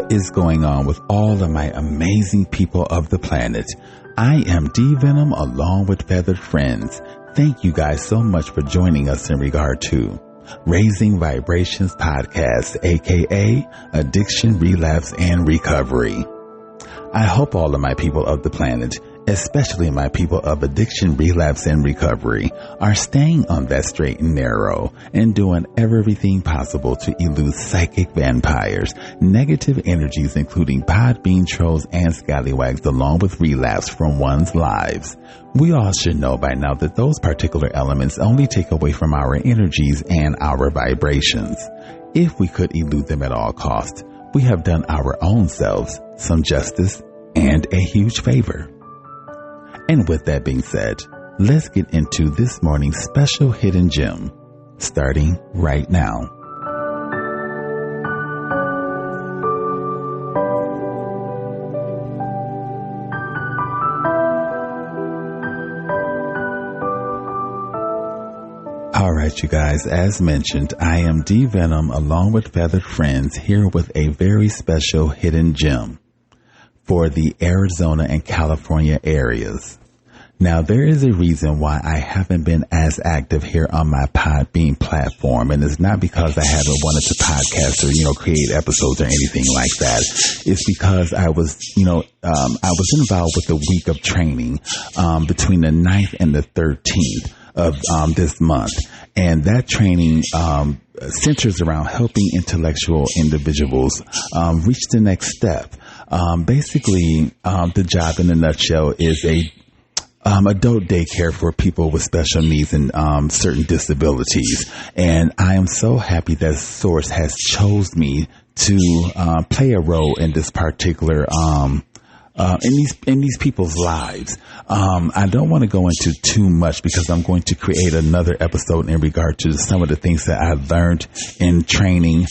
What is going on with all of my amazing people of the planet? I am D Venom along with Feathered Friends. Thank you guys so much for joining us in regard to Raising Vibrations Podcast, aka Addiction, Relapse, and Recovery. I hope all of my people of the planet, especially my people of addiction, relapse, and recovery, are staying on that straight and narrow and doing everything possible to elude psychic vampires, negative energies including podbean trolls and scallywags, along with relapse from one's lives. We all should know by now that those particular elements only take away from our energies and our vibrations. If we could elude them at all costs, we have done our own selves some justice and a huge favor. And with that being said, let's get into this morning's special hidden gem, starting right now. All right, you guys, as mentioned, I am D Venom along with Feathered Friends here with a very special hidden gem for the Arizona and California areas. Now, there is a reason why I haven't been as active here on my Podbean platform, and it's not because I haven't wanted to podcast or, create episodes or anything like that. It's because I was, I was involved with a week of training between the 9th and the 13th of this month. And that training centers around helping intellectual individuals reach the next step. Basically, the job in a nutshell is a adult daycare for people with special needs and certain disabilities. And I am so happy that Source has chose me to play a role in this particular in these people's lives. I don't want to go into too much because I'm going to create another episode in regard to some of the things that I learned in training.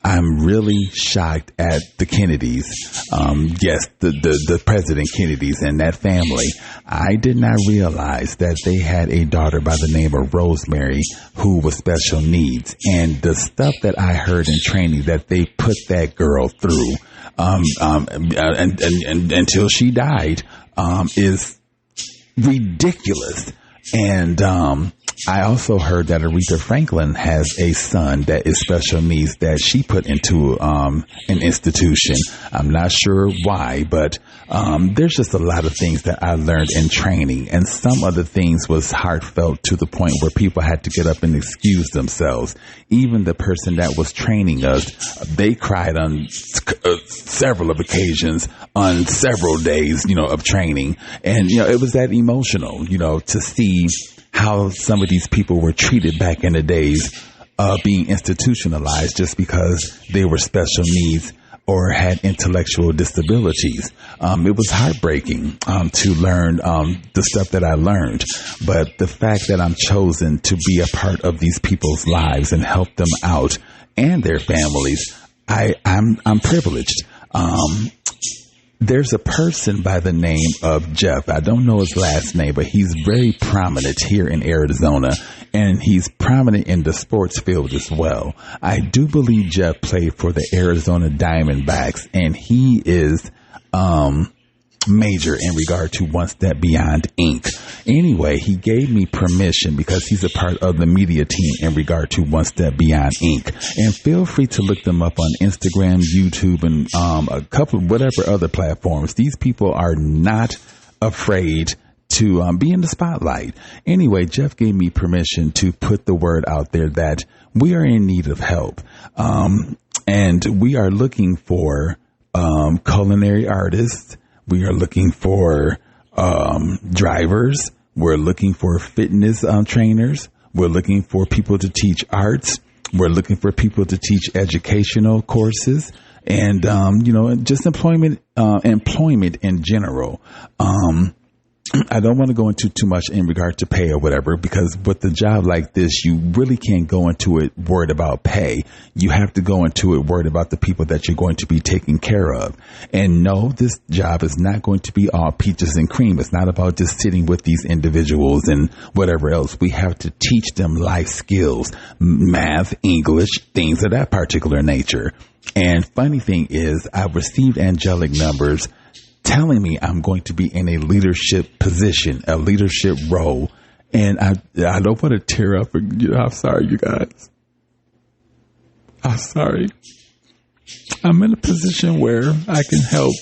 I'm really shocked at the Kennedys. Yes, the President Kennedys and that family. I did not realize that they had a daughter by the name of Rosemary who was special needs. And the stuff that I heard in training that they put that girl through, and until she died, is ridiculous. And, I also heard that Aretha Franklin has a son that is special needs that she put into an institution. I'm not sure why, but there's just a lot of things that I learned in training, and some of the things was heartfelt to the point where people had to get up and excuse themselves. Even the person that was training us, they cried on several of occasions on several days, of training, and it was that emotional, to see how some of these people were treated back in the days of being institutionalized just because they were special needs or had intellectual disabilities. It was heartbreaking to learn the stuff that I learned. But the fact that I'm chosen to be a part of these people's lives and help them out and their families, I'm privileged. There's a person by the name of Jeff. I don't know his last name, but he's very prominent here in Arizona, and he's prominent in the sports field as well. I do believe Jeff played for the Arizona Diamondbacks, and he is major in regard to One Step Beyond Inc. Anyway, he gave me permission because he's a part of the media team in regard to One Step Beyond Inc. And feel free to look them up on Instagram, YouTube, and a couple of whatever other platforms. These people are not afraid to be in the spotlight. Anyway, Jeff gave me permission to put the word out there that we are in need of help. And we are looking for culinary artists. We are looking for drivers. We're looking for fitness trainers. We're looking for people to teach arts. We're looking for people to teach educational courses and, just employment in general. I don't want to go into too much in regard to pay or whatever, because with a job like this, you really can't go into it worried about pay. You have to go into it worried about the people that you're going to be taking care of. And no, this job is not going to be all peaches and cream. It's not about just sitting with these individuals and whatever else. We have to teach them life skills, math, English, things of that particular nature. And funny thing is, I've received angelic numbers telling me I'm going to be in a leadership position, a leadership role. And I don't want to tear up. I'm sorry, you guys. I'm sorry. I'm in a position where I can help,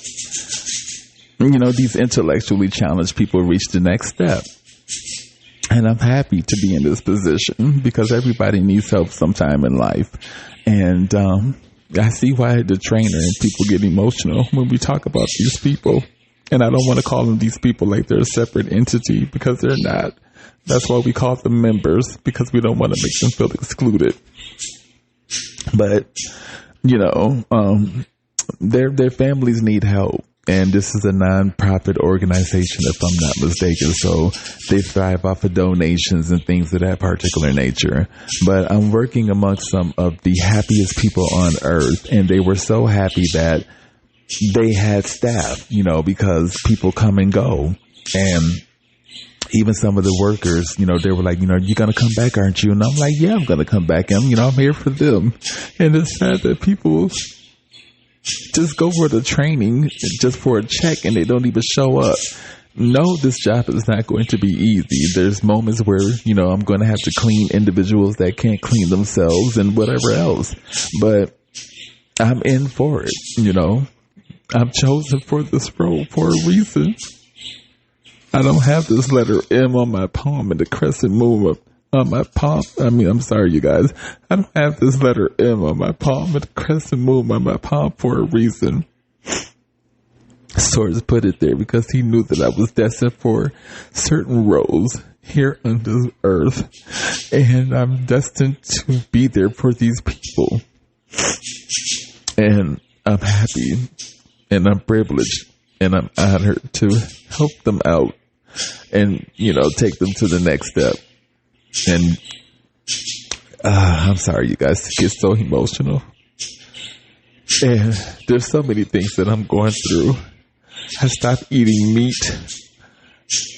these intellectually challenged people reach the next step. And I'm happy to be in this position because everybody needs help sometime in life. And, I see why the trainer and people get emotional when we talk about these people. And I don't want to call them these people like they're a separate entity, because they're not. That's why we call them members, because we don't want to make them feel excluded. But, their families need help. And this is a non-profit organization, if I'm not mistaken. So they thrive off of donations and things of that particular nature. But I'm working amongst some of the happiest people on earth. And they were so happy that they had staff, because people come and go. And even some of the workers, they were like, you're going to come back, aren't you? And I'm like, yeah, I'm going to come back. And, I'm here for them. And it's sad that people just go for the training just for a check and they don't even show up. No, this job is not going to be easy. There's moments where, I'm going to have to clean individuals that can't clean themselves and whatever else. But I'm in for it, I'm chosen for this role for a reason. I don't have this letter M on my palm and the crescent moon on my palm. I'm sorry, you guys. I don't have this letter M on my palm and the crescent moon on my palm for a reason. Source put it there because he knew that I was destined for certain roles here on this earth. And I'm destined to be there for these people. And I'm happy and I'm privileged and I'm honored to help them out and, take them to the next step. And I'm sorry, you guys, to get so emotional. And there's so many things that I'm going through. I stopped eating meat.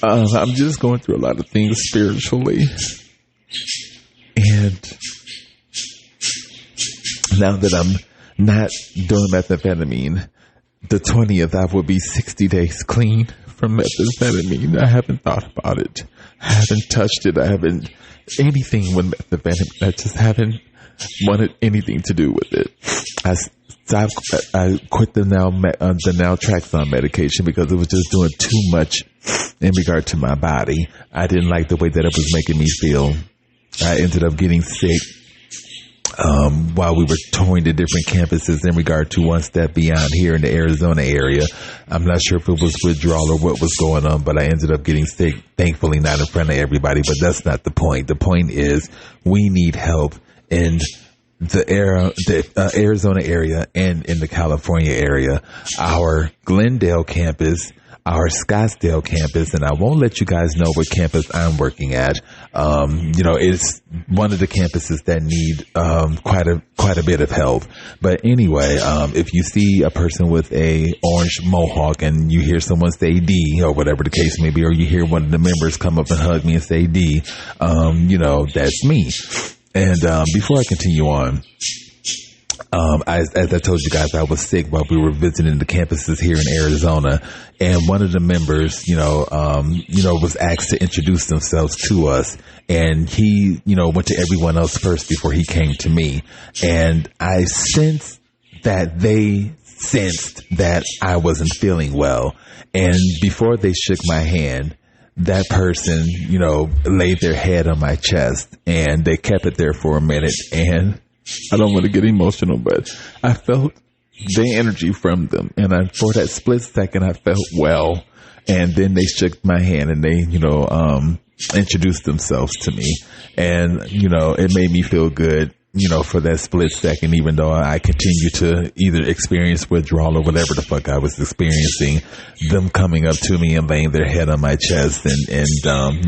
I'm just going through a lot of things spiritually. And now that I'm not doing methamphetamine, the 20th, I will be 60 days clean from methamphetamine. I haven't thought about it. I haven't touched it. I haven't anything with methamphetamine. I just haven't wanted anything to do with it. I quit the naltrexone medication because it was just doing too much in regard to my body. I didn't like the way that it was making me feel. I ended up getting sick while we were touring the different campuses in regard to One Step Beyond here in the Arizona area. I'm not sure if it was withdrawal or what was going on, but I ended up getting sick, thankfully not in front of everybody, but that's not the point. The point is we need help in the Arizona area and in the California area. Our Glendale campus, our Scottsdale campus, and I won't let you guys know what campus I'm working at. It's one of the campuses that need quite a bit of help. But anyway, if you see a person with a orange mohawk and you hear someone say D or whatever the case may be, or you hear one of the members come up and hug me and say D, that's me. And before I continue on, as I told you guys, I was sick while we were visiting the campuses here in Arizona, and one of the members, was asked to introduce themselves to us, and he, went to everyone else first before he came to me, and I sensed that they sensed that I wasn't feeling well, and before they shook my hand, that person, laid their head on my chest, and they kept it there for a minute, and I don't want to get emotional, but I felt the energy from them. And for that split second, I felt well. And then they shook my hand and they, introduced themselves to me. And, it made me feel good. for that split second, even though I continue to either experience withdrawal or whatever the fuck I was experiencing, them coming up to me and laying their head on my chest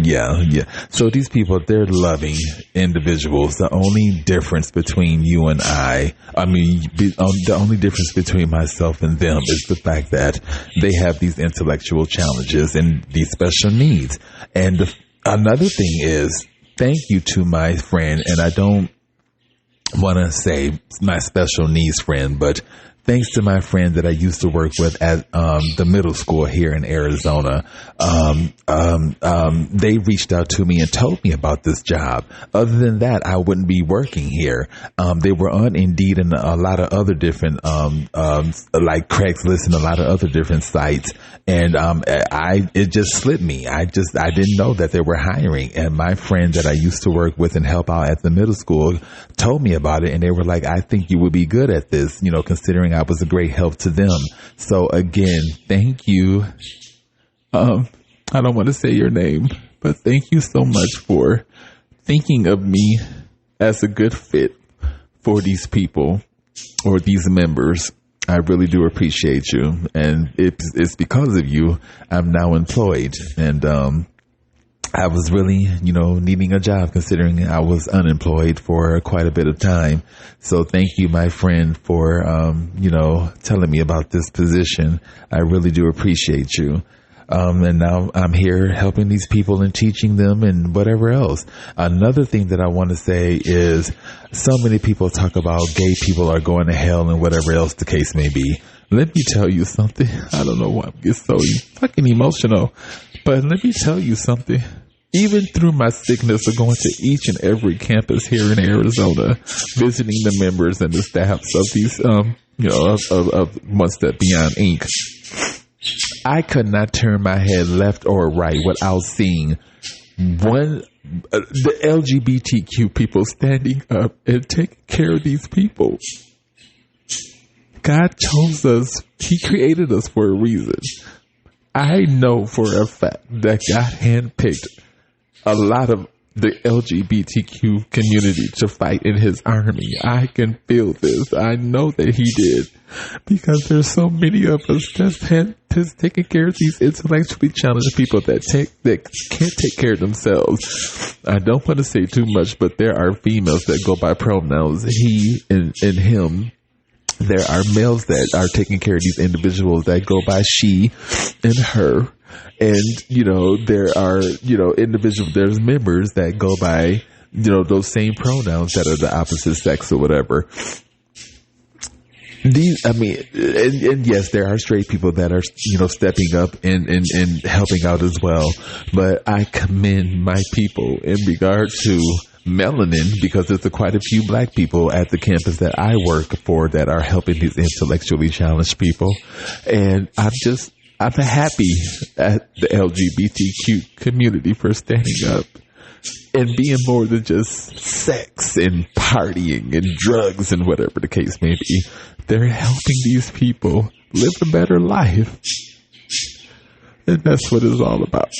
yeah. So these people, they're loving individuals. The only difference between you and the only difference between myself and them is the fact that they have these intellectual challenges and these special needs. And another thing is, thank you to my friend, and I don't want to say my special needs friend, but thanks to my friend that I used to work with at the middle school here in Arizona, they reached out to me and told me about this job. Other than that, I wouldn't be working here. They were on Indeed and a lot of other different, like Craigslist and a lot of other different sites. And it just slipped me. I didn't know that they were hiring. And my friend that I used to work with and help out at the middle school told me about it. And they were like, I think you would be good at this, considering I was a great help to them. So again, thank you. I don't want to say your name, but thank you so much for thinking of me as a good fit for these people or these members. I really do appreciate you. And it's because of you I'm now employed. And I was really, needing a job, considering I was unemployed for quite a bit of time. So thank you, my friend, for, telling me about this position. I really do appreciate you. And now I'm here helping these people and teaching them and whatever else. Another thing that I want to say is, so many people talk about gay people are going to hell and whatever else the case may be. Let me tell you something. I don't know why I'm getting so fucking emotional, but let me tell you something. Even through my sickness of going to each and every campus here in Arizona, visiting the members and the staffs of these, of One Step Beyond Inc., I could not turn my head left or right without seeing the LGBTQ people standing up and taking care of these people. God chose us. He created us for a reason. I know for a fact that God handpicked a lot of the LGBTQ community to fight in his army. I can feel this. I know that he did, because there's so many of us that's taking care of these intellectually challenged people that can't take care of themselves. I don't want to say too much, but there are females that go by pronouns he and him. There are males that are taking care of these individuals that go by she and her. And, there are, there's members that go by, those same pronouns that are the opposite sex or whatever. And yes, there are straight people that are, stepping up and helping out as well. But I commend my people in regard to melanin, because there's quite a few black people at the campus that I work for that are helping these intellectually challenged people. And I'm happy at the LGBTQ community for standing up and being more than just sex and partying and drugs and whatever the case may be. They're helping these people live a better life. And that's what it's all about.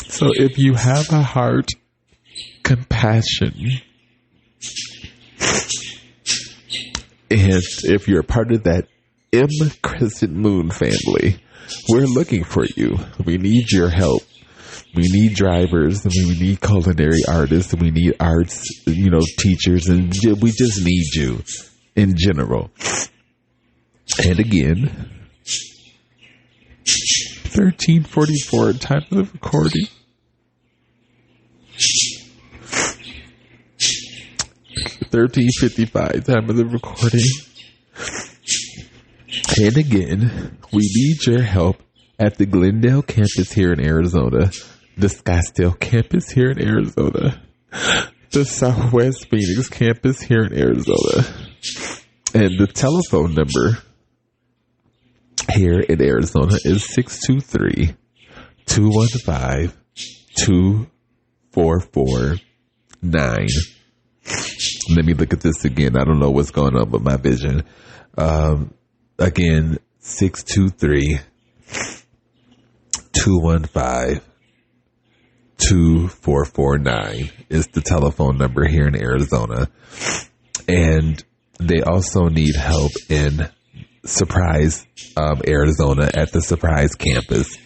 So if you have a heart, compassion, and if you're a part of that M. Crescent Moon family, we're looking for you. We need your help. We need drivers, and we need culinary artists, and we need arts, teachers, and we just need you in general. And again, 13:44, time of the recording. 13:55, time of the recording. And again, we need your help at the Glendale campus here in Arizona, the Scottsdale campus here in Arizona, the Southwest Phoenix campus here in Arizona. And the telephone number here in Arizona is 623-215-2449. Let me look at this again. I don't know what's going on with my vision. Again, 623-215-2449. 2449 is the telephone number here in Arizona. And they also need help in Surprise, Arizona, at the Surprise campus.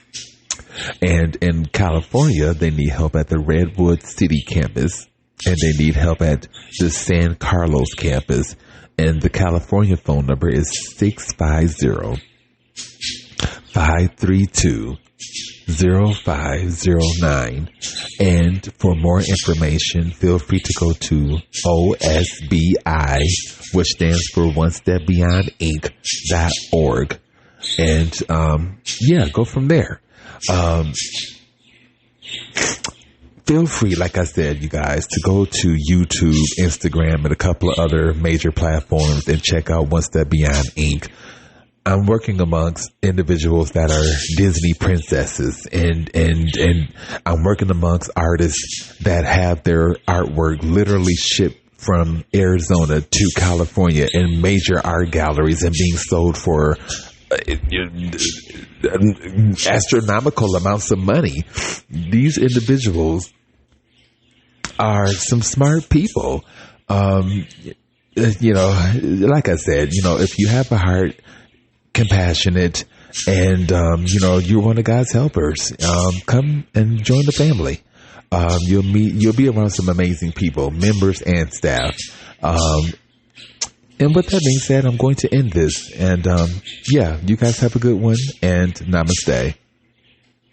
And in California, they need help at the Redwood City campus. And they need help at the San Carlos campus. And the California phone number is 650-532-0509. And for more information, feel free to go to OSBI, which stands for One Step Beyond Inc.org. And, go from there. Feel free, like I said, you guys, to go to YouTube, Instagram, and a couple of other major platforms and check out One Step Beyond Inc. I'm working amongst individuals that are Disney princesses, and I'm working amongst artists that have their artwork literally shipped from Arizona to California in major art galleries and being sold for astronomical amounts of money. These individuals are some smart people. Like I said, if you have a heart, compassionate, and you're one of God's helpers, come and join the family. You'll be around some amazing people, members and staff. And with that being said, I'm going to end this. And you guys have a good one, and namaste.